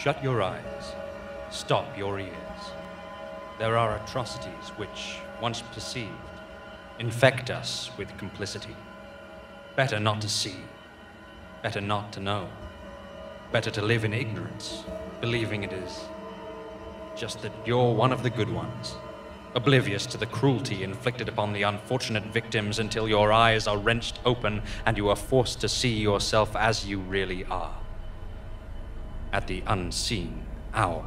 Shut your eyes. Stop your ears. There are atrocities which, once perceived, infect us with complicity. Better not to see. Better not to know. Better to live in ignorance, believing it is just that you're one of the good ones, oblivious to the cruelty inflicted upon the unfortunate victims until your eyes are wrenched open and you are forced to see yourself as you really are. At the unseen hour.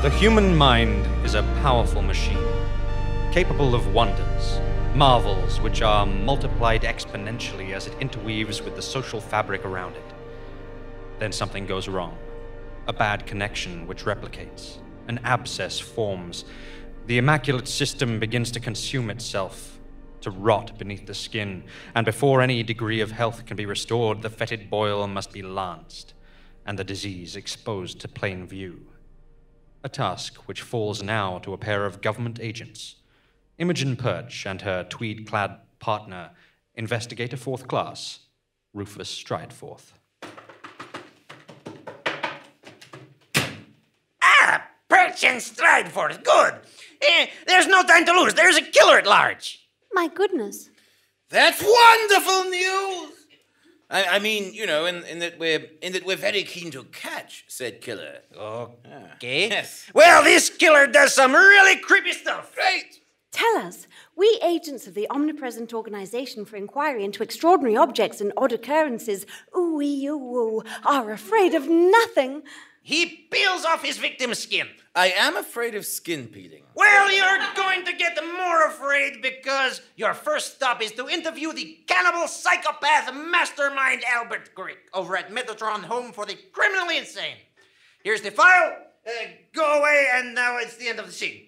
The human mind is a powerful machine, capable of wonders, marvels which are multiplied exponentially as it interweaves with the social fabric around it. Then something goes wrong. A bad connection which replicates. An abscess forms. The immaculate system begins to consume itself, to rot beneath the skin, and before any degree of health can be restored, the fetid boil must be lanced, and the disease exposed to plain view. A task which falls now to a pair of government agents, Imogen Perch and her tweed-clad partner, investigator 4th class, Rufus Strideforth. Ah, Perch and Strideforth, good. There's no time to lose. There's a killer at large. My goodness. That's wonderful news! I mean, you know, in that we're very keen to catch said killer. Okay. Yes. Well, this killer does some really creepy stuff. Great! Tell us, we agents of the Omnipresent Organization for Inquiry into Extraordinary Objects and Odd Occurrences, ooh, are afraid of nothing. He peels off his victim's skin. I am afraid of skin peeling. Well, you're going to get more afraid because your first stop is to interview the cannibal psychopath mastermind Albert Grick over at Metatron Home for the Criminally Insane. Here's the file. Go away, and now it's the end of the scene.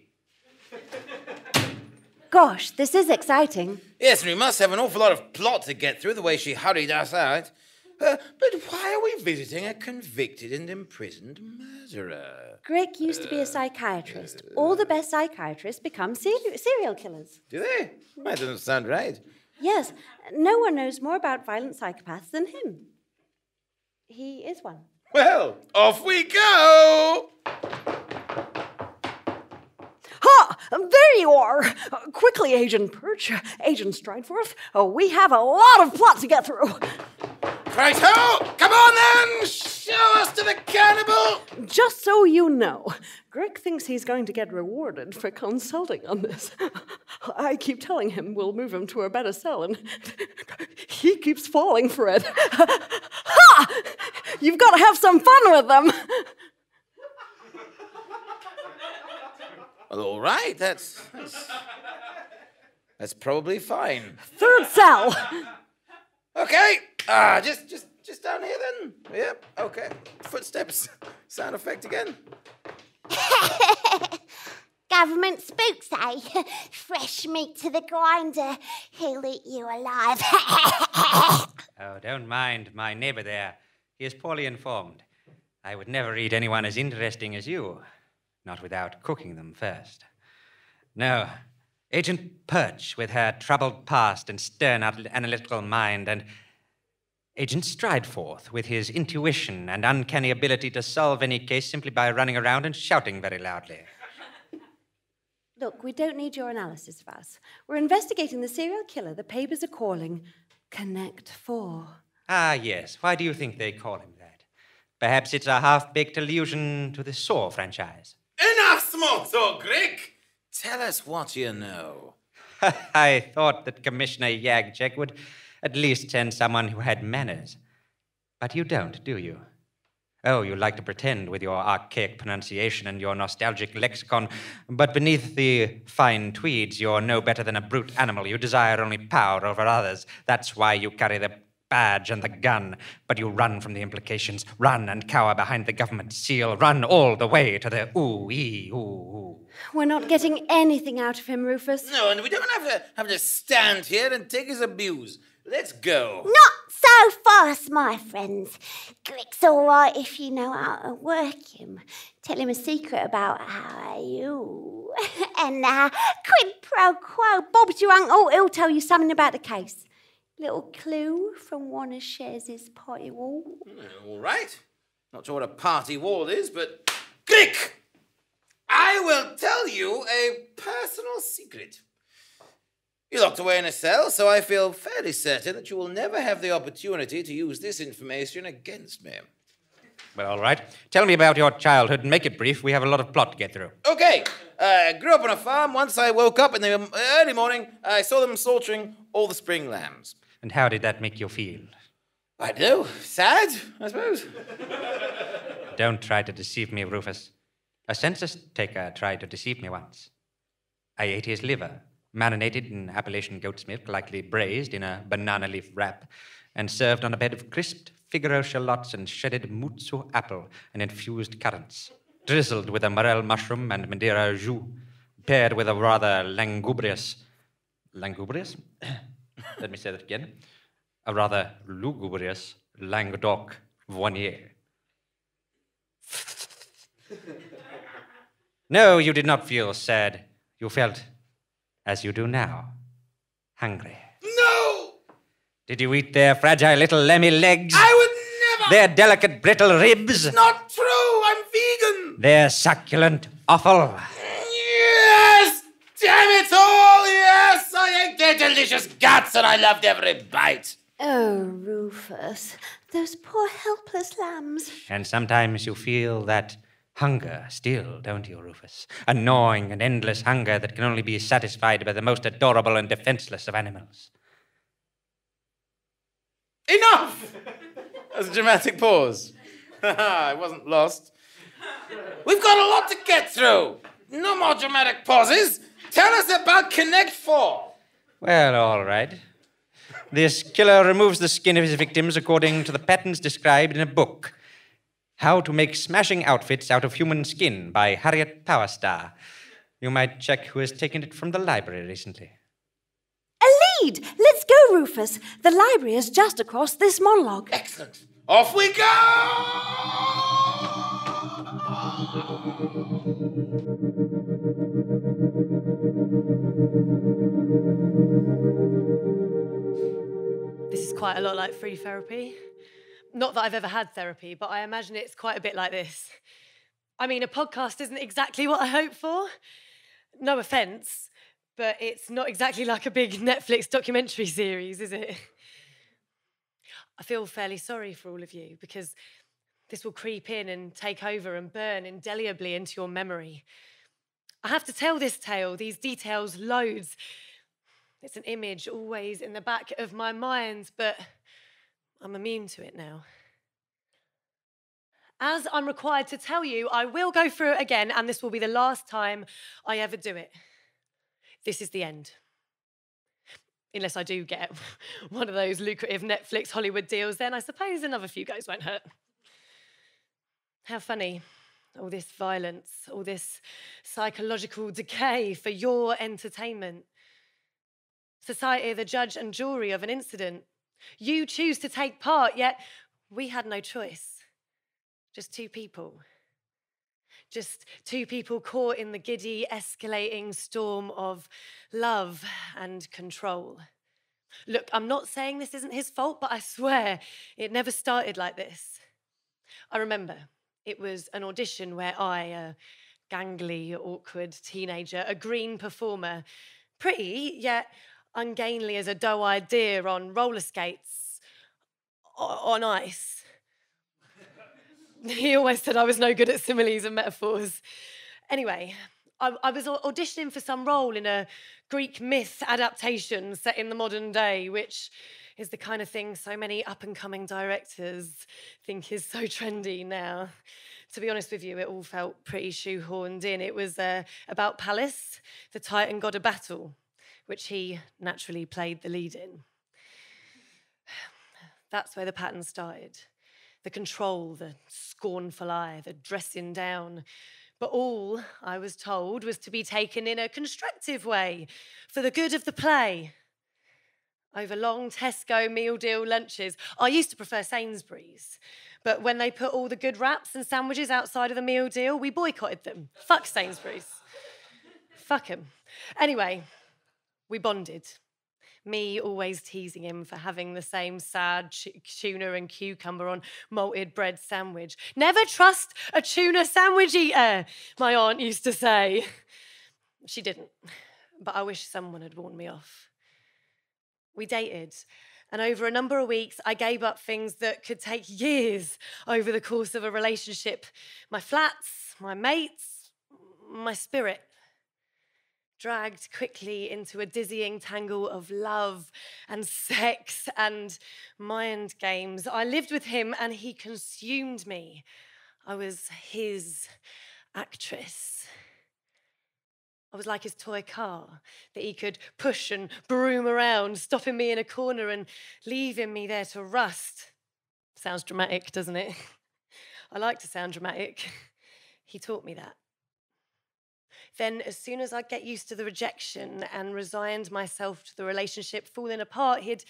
Gosh, this is exciting. Yes, and we must have an awful lot of plot to get through the way she hurried us out. But why are we visiting a convicted and imprisoned murderer? Grick used to be a psychiatrist. All the best psychiatrists become serial killers. Do they? That doesn't sound right. Yes, no one knows more about violent psychopaths than him. He is one. Well, off we go! Ha! There you are! Quickly, Agent Perch, Agent Strideforth. We have a lot of plot to get through. Righto! Come on then! Show us to the cannibal! Just so you know, Grick thinks he's going to get rewarded for consulting on this. I keep telling him we'll move him to a better cell, and he keeps falling for it. Ha! You've got to have some fun with them. Well, all right, that's probably fine. 3rd cell. Okay, just down here then. Yep, okay. Footsteps. Sound effect again. Government spooks, eh? Fresh meat to the grinder. He'll eat you alive. Oh, don't mind my neighbor there. He is poorly informed. I would never eat anyone as interesting as you. Not without cooking them first. No, Agent Perch with her troubled past and stern analytical mind, and Agent Strideforth with his intuition and uncanny ability to solve any case simply by running around and shouting very loudly. Look, we don't need your analysis of us. We're investigating the serial killer the papers are calling Connect 4. Ah, yes. Why do you think they call him that? Perhaps it's a half-baked allusion to the Saw franchise. Enough small talk, Grick! Tell us what you know. I thought that Commissioner Yagchek would at least send someone who had manners. But you don't, do you? Oh, you like to pretend with your archaic pronunciation and your nostalgic lexicon, but beneath the fine tweeds, you're no better than a brute animal. You desire only power over others. That's why you carry the badge and the gun, but you run from the implications, run and cower behind the government seal, run all the way to the ooh-ee-ooh-ooh. We're not getting anything out of him, Rufus. No, and we don't have to stand here and take his abuse. Let's go. Not so fast, my friends. Grick's all right if you know how to work him. Tell him a secret about how you. And quid pro quo. Bob's your uncle. He'll tell you something about the case. Little clue from one of Shaz's party wall. All right. Not sure what a party wall is, but... Grick! I will tell you a personal secret. You're locked away in a cell, so I feel fairly certain that you will never have the opportunity to use this information against me. Well, all right. Tell me about your childhood and make it brief. We have a lot of plot to get through. Okay. I grew up on a farm. Once I woke up in the early morning, I saw them slaughtering all the spring lambs. And how did that make you feel? I don't know. Sad, I suppose. Don't try to deceive me, Rufus. A census taker tried to deceive me once. I ate his liver, marinated in Appalachian goat's milk, likely braised in a banana leaf wrap, and served on a bed of crisped Figaro shallots and shredded mutsu apple and infused currants, drizzled with a morel mushroom and Madeira jus, paired with a rather langubrous... Langubrous? Let me say that again. A rather lugubrious Languedoc Voinier. No, you did not feel sad. You felt, as you do now, hungry. No! Did you eat their fragile little lemmy legs? I would never! Their delicate brittle ribs? Not true! I'm vegan! Their succulent offal? Yes! Damn it all! Yes! I ate their delicious guts and I loved every bite. Oh, Rufus, those poor helpless lambs. And sometimes you feel that hunger still, don't you, Rufus? A gnawing and endless hunger that can only be satisfied by the most adorable and defenseless of animals. Enough! That was a dramatic pause. I wasn't lost. We've got a lot to get through. No more dramatic pauses. Tell us about Connect 4. Well, all right. This killer removes the skin of his victims according to the patterns described in a book. How to Make Smashing Outfits Out of Human Skin by Harriet Powerstar. You might check who has taken it from the library recently. A lead! Let's go, Rufus. The library is just across this monologue. Excellent. Off we go! This is quite a lot like free therapy. Not that I've ever had therapy, but I imagine it's quite a bit like this. I mean, a podcast isn't exactly what I hoped for. No offence, but it's not exactly like a big Netflix documentary series, is it? I feel fairly sorry for all of you because this will creep in and take over and burn indelibly into your memory. I have to tell this tale, these details, loads. It's an image always in the back of my mind, but I'm immune to it now. As I'm required to tell you, I will go through it again, and this will be the last time I ever do it. This is the end. Unless I do get one of those lucrative Netflix Hollywood deals, then I suppose another few goes won't hurt. How funny. All this violence, all this psychological decay for your entertainment. Society are the judge and jury of an incident. You choose to take part, yet we had no choice. Just two people. Just two people caught in the giddy, escalating storm of love and control. Look, I'm not saying this isn't his fault, but I swear it never started like this. I remember it was an audition where I, a gangly, awkward teenager, a green performer, pretty, yet ungainly as a doe-eyed deer on roller skates, on ice. He always said I was no good at similes and metaphors. Anyway, I was auditioning for some role in a Greek myth adaptation set in the modern day, which is the kind of thing so many up-and-coming directors think is so trendy now. To be honest with you, it all felt pretty shoehorned in. It was about PALLAS, the Titan God of Battle, which he naturally played the lead in. That's where the pattern started. The control, the scornful eye, the dressing down. But all, I was told, was to be taken in a constructive way, for the good of the play. over long Tesco meal deal lunches. I used to prefer Sainsbury's, but when they put all the good wraps and sandwiches outside of the meal deal, we boycotted them. Fuck Sainsbury's. Fuck them. Anyway, we bonded. Me always teasing him for having the same sad tuna and cucumber on malted bread sandwich. Never trust a tuna sandwich eater, my aunt used to say. She didn't, but I wish someone had warned me off. We dated, and over a number of weeks, I gave up things that could take years over the course of a relationship. My flats, my mates, my spirit. Dragged quickly into a dizzying tangle of love and sex and mind games. I lived with him and he consumed me. I was his actress. I was like his toy car that he could push and broom around, stopping me in a corner and leaving me there to rust. Sounds dramatic, doesn't it? I like to sound dramatic. He taught me that. Then, as soon as I'd get used to the rejection and resigned myself to the relationship falling apart, he'd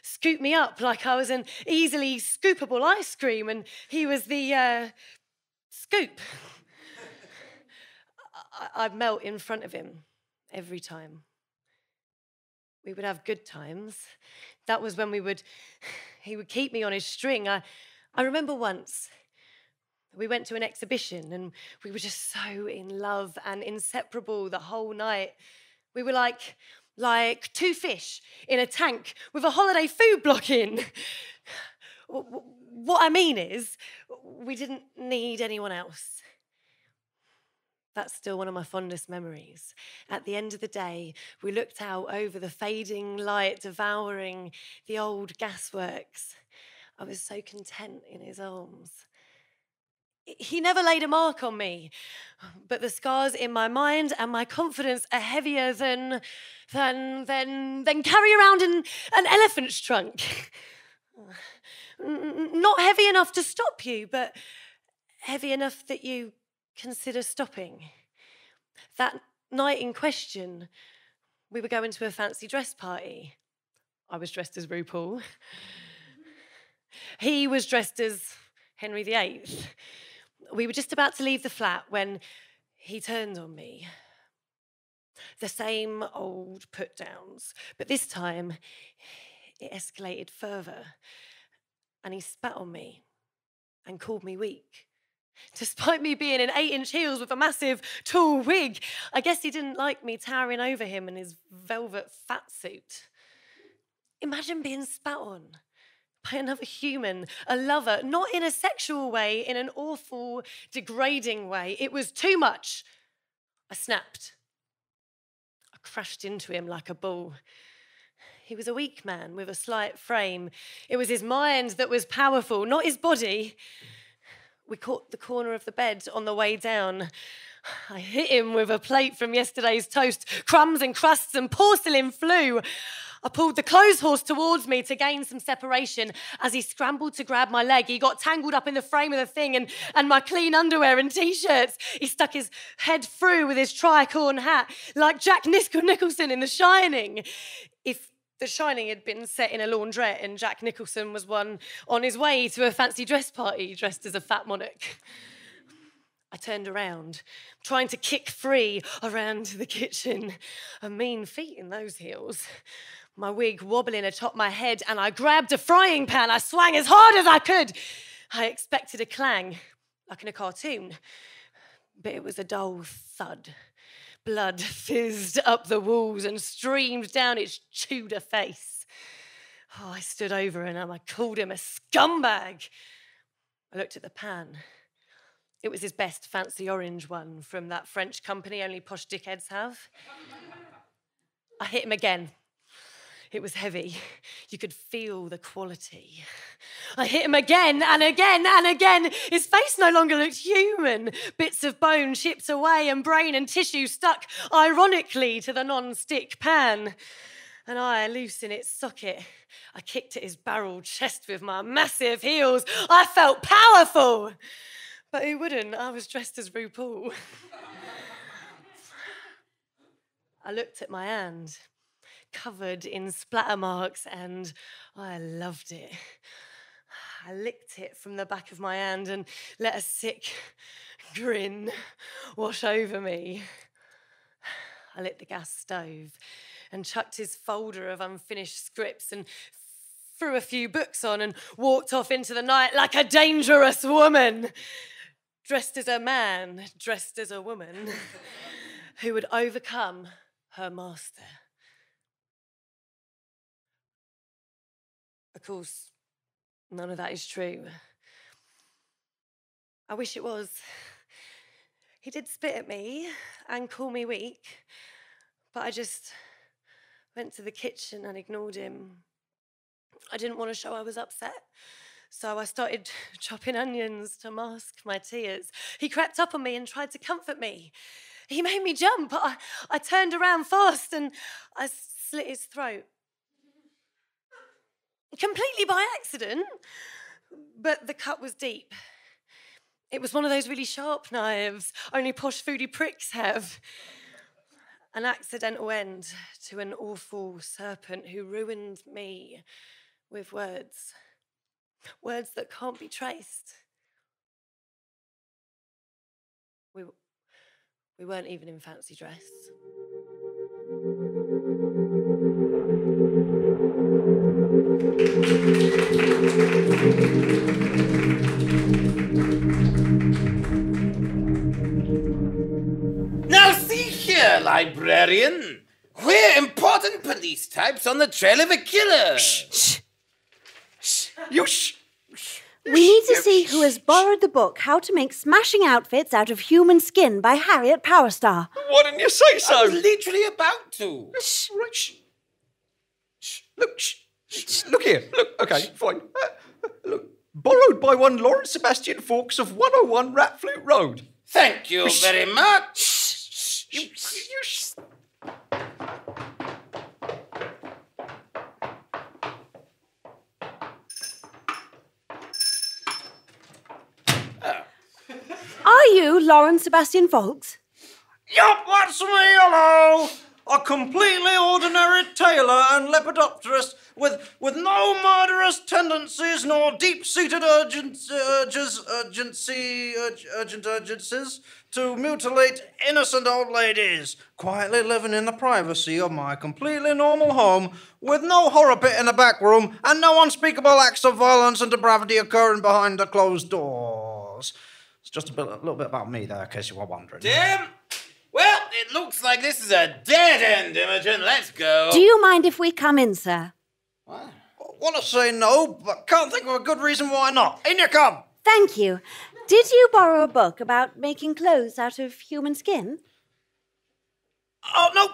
scoop me up like I was an easily scoopable ice cream and he was the scoop. I'd melt in front of him every time. We would have good times. That was when he would keep me on his string. I remember once, we went to an exhibition and we were just so in love and inseparable the whole night. We were like two fish in a tank with a holiday food block in. What I mean is, we didn't need anyone else. That's still one of my fondest memories. At the end of the day, we looked out over the fading light, devouring the old gasworks. I was so content in his arms. He never laid a mark on me, but the scars in my mind and my confidence are heavier than carry around an elephant's trunk. Not heavy enough to stop you, but heavy enough that you consider stopping. That night in question, we were going to a fancy dress party. I was dressed as RuPaul. He was dressed as Henry VIII. We were just about to leave the flat when he turned on me. The same old put-downs, but this time it escalated further and he spat on me and called me weak. Despite me being in 8-inch heels with a massive, tall wig, I guess he didn't like me towering over him in his velvet fat suit. Imagine being spat on by another human, a lover, not in a sexual way, in an awful, degrading way. It was too much. I snapped. I crashed into him like a bull. He was a weak man with a slight frame. It was his mind that was powerful, not his body. We caught the corner of the bed on the way down. I hit him with a plate from yesterday's toast. Crumbs and crusts and porcelain flew. I pulled the clothes horse towards me to gain some separation. As he scrambled to grab my leg, he got tangled up in the frame of the thing and my clean underwear and T-shirts. He stuck his head through with his tricorn hat like Jack Nicholson in The Shining. If The Shining had been set in a laundrette and Jack Nicholson was one on his way to a fancy dress party dressed as a fat monarch. I turned around, trying to kick free around the kitchen. A mean feat in those heels. My wig wobbling atop my head, and I grabbed a frying pan. I swung as hard as I could. I expected a clang, like in a cartoon, but it was a dull thud. Blood fizzed up the walls and streamed down its Tudor face. Oh, I stood over him and I called him a scumbag. I looked at the pan. It was his best fancy orange one from that French company only posh dickheads have. I hit him again. It was heavy. You could feel the quality. I hit him again and again and again. His face no longer looked human. Bits of bone chipped away and brain and tissue stuck ironically to the non-stick pan. And I, loose in its socket, I kicked at his barrel chest with my massive heels. I felt powerful. But who wouldn't? I was dressed as RuPaul. I looked at my hand. covered in splatter marks, and I loved it. I licked it from the back of my hand and let a sick grin wash over me. I lit the gas stove and chucked his folder of unfinished scripts and threw a few books on and walked off into the night like a dangerous woman, dressed as a man, dressed as a woman, who would overcome her master. Of course, none of that is true. I wish it was. He did spit at me and call me weak, but I just went to the kitchen and ignored him. I didn't want to show I was upset, so I started chopping onions to mask my tears. He crept up on me and tried to comfort me. He made me jump. I turned around fast and I slit his throat. Completely by accident, but the cut was deep. It was one of those really sharp knives only posh foodie pricks have. An accidental end to an awful serpent who ruined me with words. Words that can't be traced. We weren't even in fancy dress. Now see here, librarian. We're important police types on the trail of a killer. Shh. You shh. We need to see who has borrowed the book, How to Make Smashing Outfits Out of Human Skin by Harriet Powerstar. Why didn't you say so? I was literally about to. Shh. Right, shh. Shh. Look, shh. Shh. Look here. Look, okay, fine. Look, borrowed by one Lawrence Sebastian Fawkes of 101 Ratflute Road. Thank you very much. Shh. You shh. Are you Lawrence Sebastian Fawkes? Yup, that's me, hello! A completely ordinary tailor and lepidopterist with no murderous tendencies nor deep-seated urgencies to mutilate innocent old ladies, quietly living in the privacy of my completely normal home with no horror pit in the back room and no unspeakable acts of violence and depravity occurring behind the closed doors. It's just a little bit about me there, in case you were wondering. Tim? Well, it looks like this is a dead end, Imogen. Let's go. Do you mind if we come in, sir? What? Want to say no, but can't think of a good reason why not. In you come! Thank you. Did you borrow a book about making clothes out of human skin? Oh, no,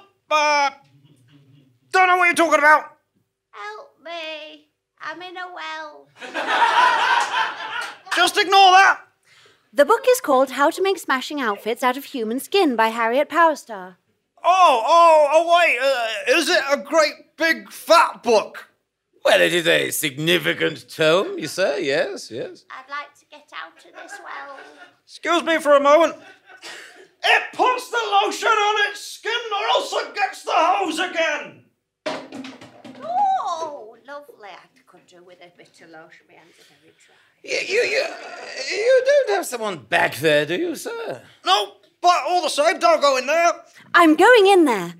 don't know what you're talking about. Help me. I'm in a well. Just ignore that. The book is called How to Make Smashing Outfits Out of Human Skin by Harriet Powerstar. Oh, wait, is it a great big fat book? Well, it is a significant tome, you say? Yes. I'd like to get out of this well. Excuse me for a moment. It puts the lotion on its skin or else it gets the hose again. Oh, lovely. I could do with a bit of lotion. My hands are very dry. You don't have someone back there, do you, sir? No, but all the same, don't go in there. I'm going in there.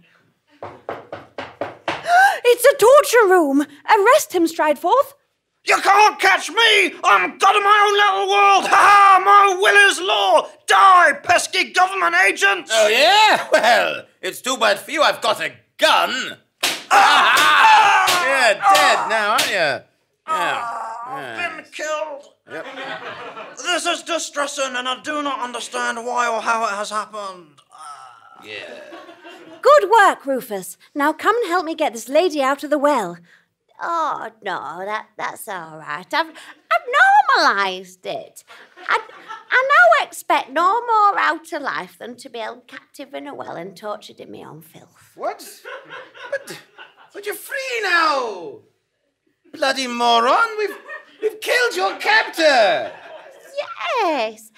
It's a torture room. Arrest him, Strideforth. You can't catch me. I'm God of my own little world. Ha-ha, my will is law. Die, pesky government agents. Oh, yeah? Well, it's too bad for you. I've got a gun. You're dead now, aren't you? Yeah. I've been killed. Yep. This is distressing, and I do not understand why or how it has happened. Yeah. Good work, Rufus. Now come and help me get this lady out of the well. Oh, no, that's all right. I've normalised it. I now expect no more out of life than to be held captive in a well and tortured in my own filth. What? But you're free now. Bloody moron. We've killed your captor. Yes,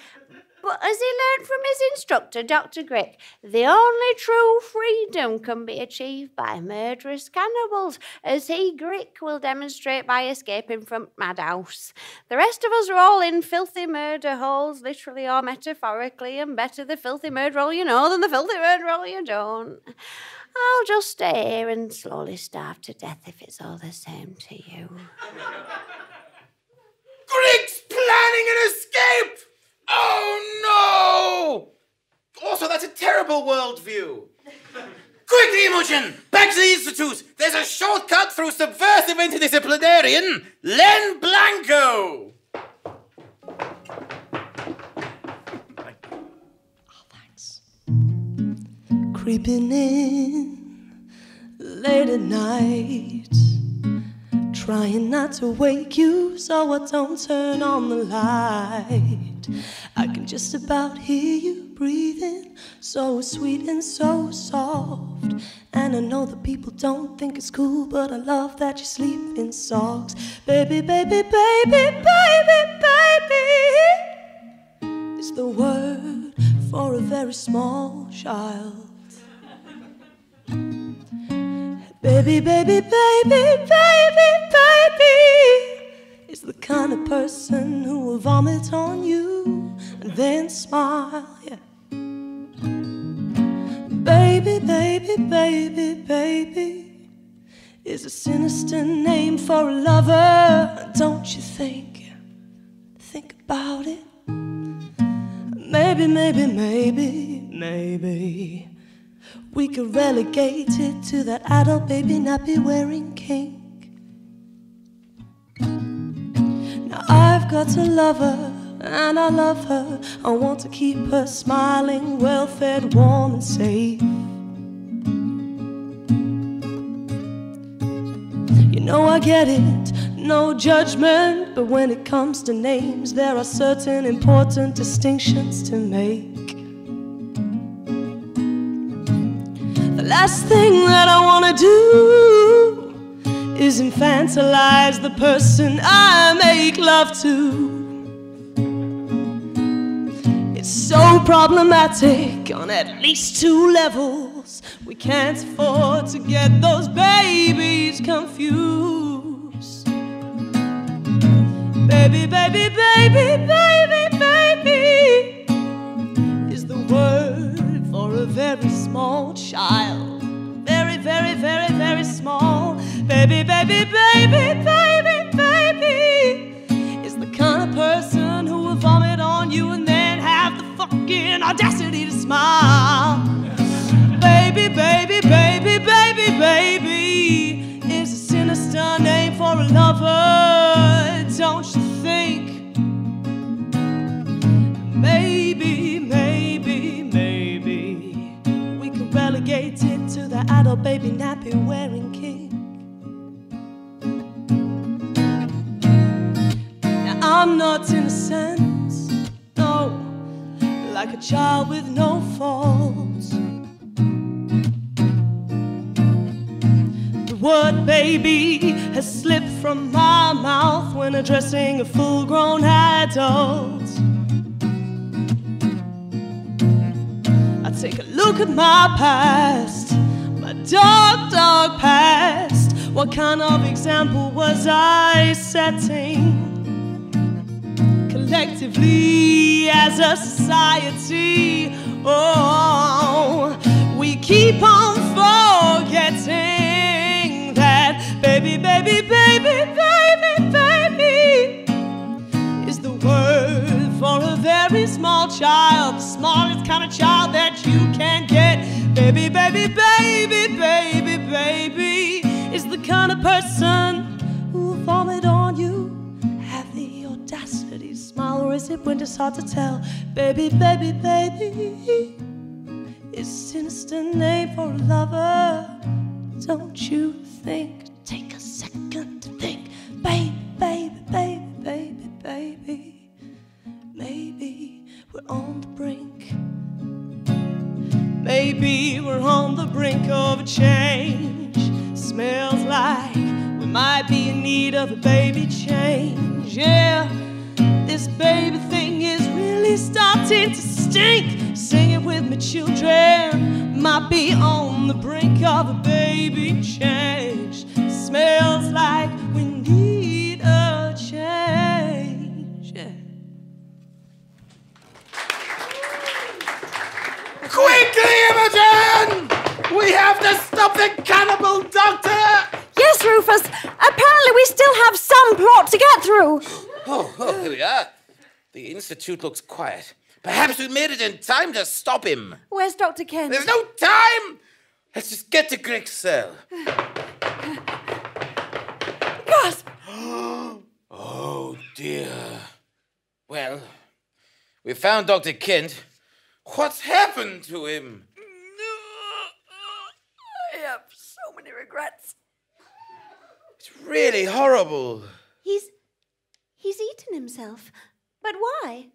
But as he learned from his instructor, Dr. Grick, the only true freedom can be achieved by murderous cannibals, as he, Grick, will demonstrate by escaping from Madhouse. The rest of us are all in filthy murder holes, literally or metaphorically, and better the filthy murder hole you know than the filthy murder hole you don't. I'll just stay here and slowly starve to death if it's all the same to you. Grick's planning an escape! Oh no! Also, that's a terrible worldview. Quickly, Imogen! Back to the Institute! There's a shortcut through subversive interdisciplinarian Len Blanco! Creeping in late at night, trying not to wake you so I don't turn on the light. I can just about hear you breathing, so sweet and so soft. And I know that people don't think it's cool, but I love that you sleep in socks. Baby, baby, baby, baby, baby is the word for a very small child. Baby, baby, baby, baby, baby is the kind of person who will vomit on you and then smile, yeah. Baby, baby, baby, baby is a sinister name for a lover, don't you think? Think about it. Maybe, maybe, maybe, maybe we could relegate it to that adult baby nappy wearing kink. Now I've got a lover and I love her. I want to keep her smiling, well fed, warm and safe. You know I get it, no judgment, but when it comes to names, there are certain important distinctions to make. The last thing that I want to do is infantilize the person I make love to. It's so problematic on at least 2 levels. We can't afford to get those babies confused. Baby, baby, baby, baby, baby is the word for a very small child. Very, very, very, very small. Baby, baby, baby, baby, baby is the kind of person who will vomit on you and then have the fucking audacity to smile. Baby, baby, baby, baby, baby is a sinister name for a lover, don't you think? Maybe, maybe, maybe we could relegate it to the adult baby nappy wearing king. Now I'm not innocent, no, like a child with no faults. The word baby has slipped from my mouth when addressing a full-grown adult. I take a look at my past, my dark, dark past. What kind of example was I setting? Collectively as a society, oh, we keep on forgetting that baby, baby, baby, baby, baby is the word for a very small child, the smallest kind of child that you can get. Baby, baby, baby, baby, baby is the kind of person who will vomit on you, have the audacity to smile, or is it when it's hard to tell? Baby, baby, baby is a sinister name for a lover, don't you think? Take a second to think. Baby, baby, baby, baby, baby, maybe we're on the brink. Maybe we're on the brink of a change. Smells like we might be in need of a baby change. Yeah, this baby thing is really is starting to stink. Sing it with me, children. Might be on the brink of a baby change. Smells like we need a change. Yeah. Quickly, Imogen! We have to stop the cannibal doctor! Yes, Rufus. Apparently we still have some plot to get through. Oh, here we are. The Institute looks quiet. Perhaps we made it in time to stop him. Where's Dr. Kent? There's no time! Let's just get to Greg's cell. Gasp! Oh, dear. Well, we found Dr. Kent. What's happened to him? I have so many regrets. It's really horrible. He's eaten himself. But why?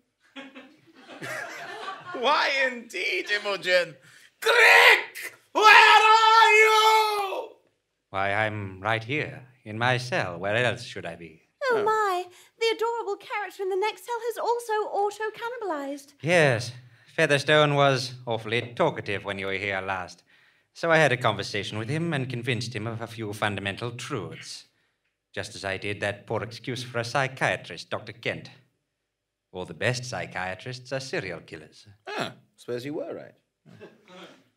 Why indeed, Imogen? Greg! Where are you? Why, I'm right here, in my cell. Where else should I be? Oh my, the adorable character in the next cell has also auto-cannibalized. Yes, Featherstone was awfully talkative when you were here last. So I had a conversation with him and convinced him of a few fundamental truths. Just as I did that poor excuse for a psychiatrist, Dr. Kent. All the best psychiatrists are serial killers. Suppose you were right.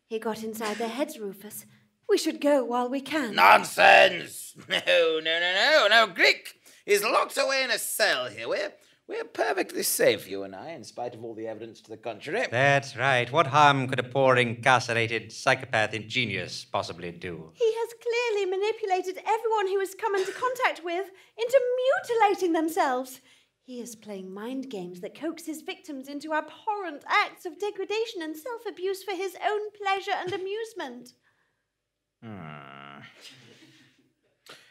He got inside their heads, Rufus. We should go while we can. Nonsense! No, Greg is locked away in a cell here. We're perfectly safe, you and I, in spite of all the evidence to the contrary. That's right. What harm could a poor incarcerated psychopath ingenious possibly do? He has clearly manipulated everyone he has come into contact with into mutilating themselves. He is playing mind games that coax his victims into abhorrent acts of degradation and self-abuse for his own pleasure and amusement.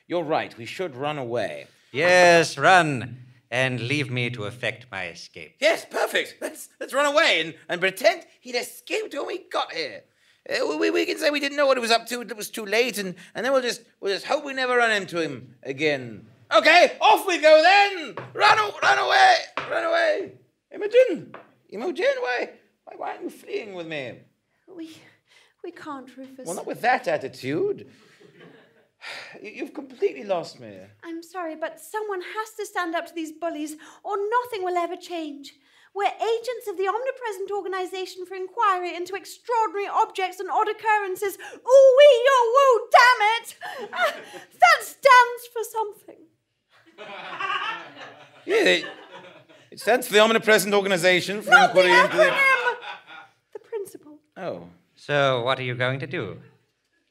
You're right. We should run away. Yes, run. And leave me to effect my escape. Yes, perfect. Let's run away and pretend he'd escaped when we got here. We can say we didn't know what he was up to, it was too late, and then we'll just hope we never run into him again. Okay, off we go then! Run away! Imogen, why aren't you fleeing with me? We can't, Rufus. Well, not with that attitude. You've completely lost me. I'm sorry, but someone has to stand up to these bullies, or nothing will ever change. We're agents of the Omnipresent Organization for Inquiry into Extraordinary Objects and Odd Occurrences. Ooh-wee-yo-woo, damn it! That stands for something. Yeah, it stands for the Omnipresent Organization for Inquiry into The principal. Oh. So, what are you going to do?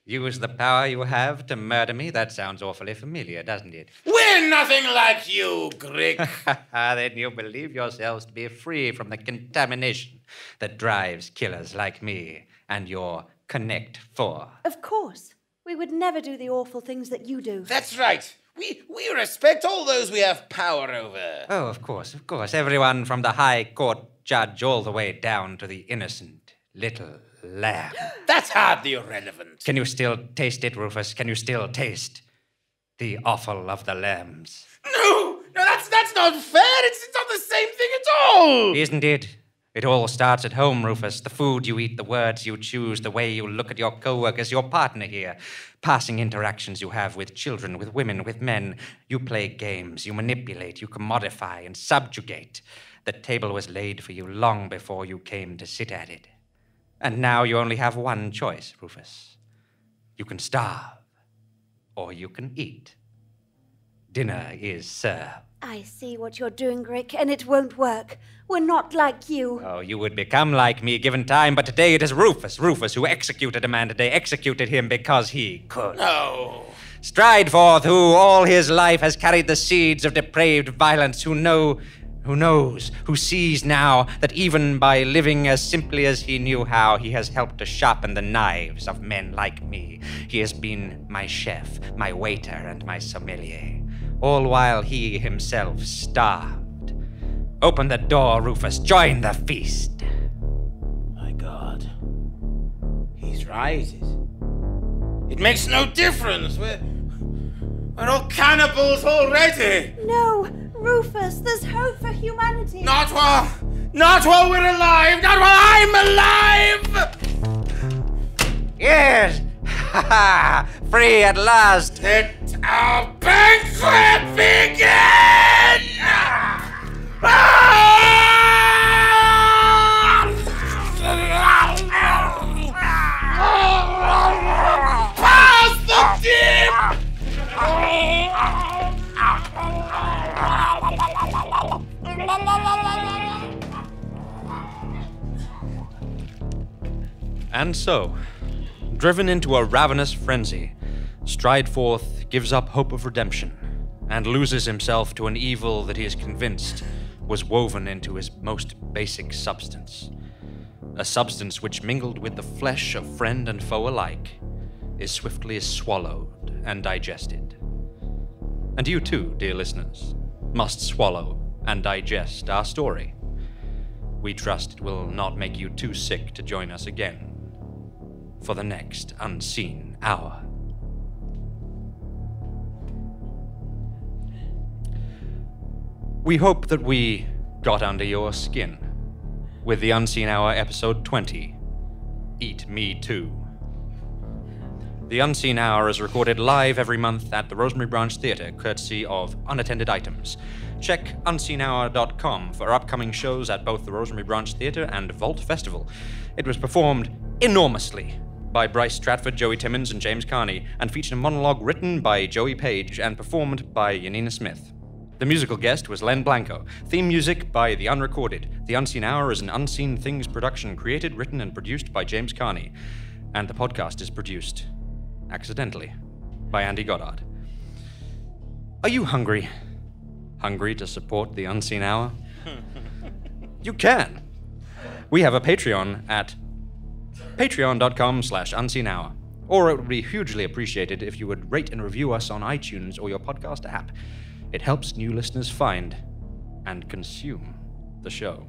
Use the power you have to murder me? That sounds awfully familiar, doesn't it? We're nothing like you, Greg. Then you believe yourselves to be free from the contamination that drives killers like me and your Connect 4. Of course. We would never do the awful things that you do. That's right. We respect all those we have power over. Oh, of course. Everyone from the High Court judge all the way down to the innocent little lamb. That's hardly irrelevant. Can you still taste it, Rufus? Can you still taste the offal of the lambs? No, that's not fair. It's not the same thing at all. Isn't it? It all starts at home, Rufus. The food you eat, the words you choose, the way you look at your co-workers, your partner here. Passing interactions you have with children, with women, with men. You play games, you manipulate, you commodify and subjugate. The table was laid for you long before you came to sit at it. And now you only have one choice, Rufus. You can starve, or you can eat. Dinner is served. I see what you're doing, Greg, and it won't work. We're not like you. Oh, you would become like me given time, but today it is Rufus who executed a man today, executed him because he could. No. Strideforth, who all his life has carried the seeds of depraved violence, who knows, who sees now that even by living as simply as he knew how, he has helped to sharpen the knives of men like me. He has been my chef, my waiter, and my sommelier, all while he himself starved. Open the door, Rufus. Join the feast. My God. He's right. It makes no difference. We're all cannibals already. No, Rufus, there's hope for humanity. Not while Not while we're alive! Not while I'm alive! Yes! Ha ha! Free at last! Let our banquet begin! Pass the dip! And so, driven into a ravenous frenzy, Strideforth gives up hope of redemption and loses himself to an evil that he is convinced was woven into his most basic substance. A substance which, mingled with the flesh of friend and foe alike, is swiftly swallowed and digested. And you too, dear listeners, must swallow and digest our story. We trust it will not make you too sick to join us again for the next unseen hour. We hope that we got under your skin with the Unseen Hour episode 20, Eat Me Too. The Unseen Hour is recorded live every month at the Rosemary Branch Theatre, courtesy of Unattended Items. Check unseenhour.com for upcoming shows at both the Rosemary Branch Theatre and Vault Festival. It was performed enormously by Brice, Stratford, Joey Timmins, and James Carney, and featured a monologue written by Joey Page and performed by Janina Smith. The musical guest was Len Blanco. Theme music by The Unrecorded. The Unseen Hour is an Unseen Things production created, written, and produced by James Carney. And the podcast is produced, accidentally, by Andy Goddard. Are you hungry? Hungry to support The Unseen Hour? You can. We have a Patreon at patreon.com/unseenhour. Or it would be hugely appreciated if you would rate and review us on iTunes or your podcast app. It helps new listeners find and consume the show.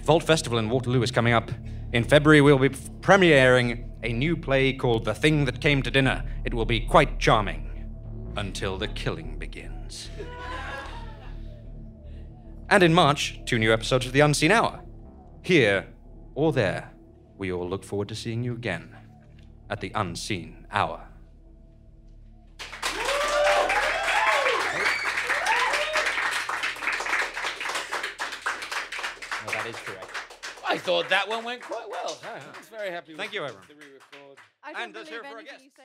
Vault Festival in Waterloo is coming up. In February, we'll be premiering a new play called The Thing That Came to Dinner. It will be quite charming until the killing begins. And in March, 2 new episodes of The Unseen Hour. Here or there, we all look forward to seeing you again at The Unseen Hour. That is correct. I thought that one went quite well. I was very happy with Thank you, everyone. the re-record. I don't And let's believe hear it for our anything guests. you say